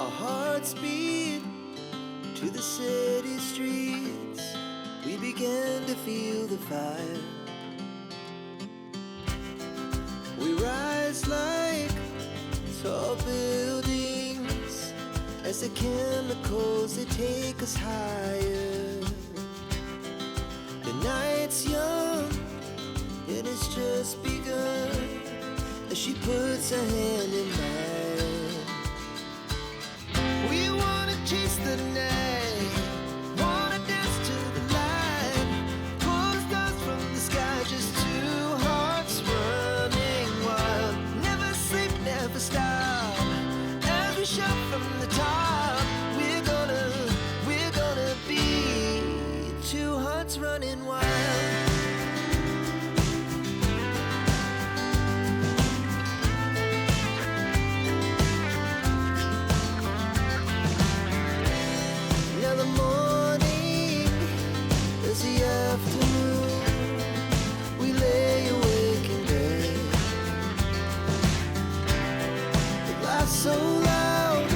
Our hearts beat to the city streets. We began to feel the fire. We rise like tall buildings as the chemicals, they take us higher. The night's young, it has just begun as she puts her hand in mine. We wanna chase the night, wanna dance to the light, pull the stars from the sky, just two hearts running wild. Never sleep, never stop, as we shout from the top. We're gonna be two hearts running wild. So loud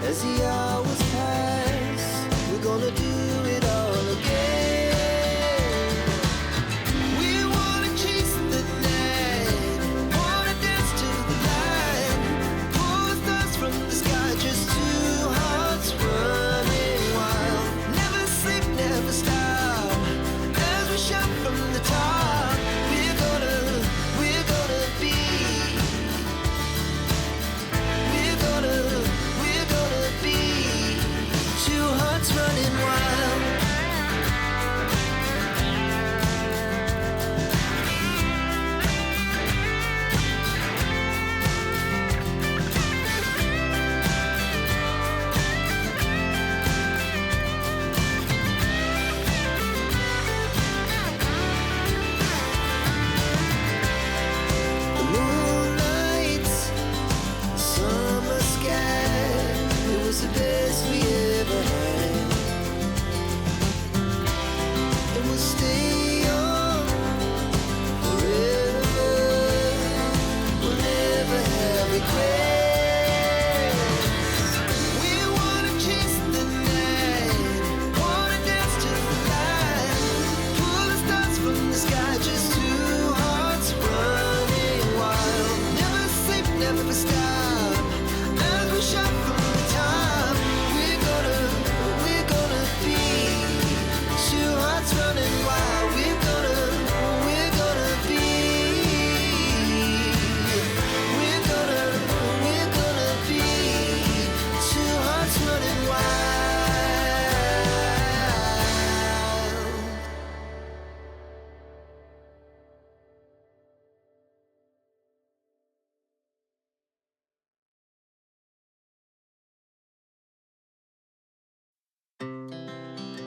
as the hours pass, we're gonna do it all again. We wanna chase the night, wanna dance to the light, pull the stars from the sky, just two hearts running wild. Never sleep, never stop, as we shout from the top. We're gonna be two hearts running wild. The moonlight, summer sky, it was the best we ever had. And we'll stay on forever. We'll never have regrets. We wanna chase the night, wanna dance to the light, pull the stars from the sky, just two hearts running wild. Never sleep, never stop, as we shout from the top. We're gonna be two hearts running wild. We're gonna be two hearts running wild.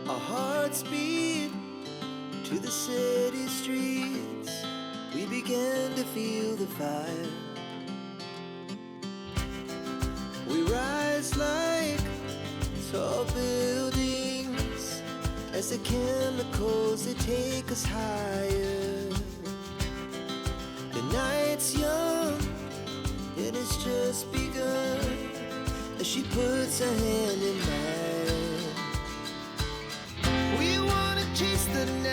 Our hearts beat to the city streets. We began to feel the fire. We rise like tall buildings as the chemicals, they take us higher. The night's young, it has just begun as she puts her hand in mine. We wanna chase the night.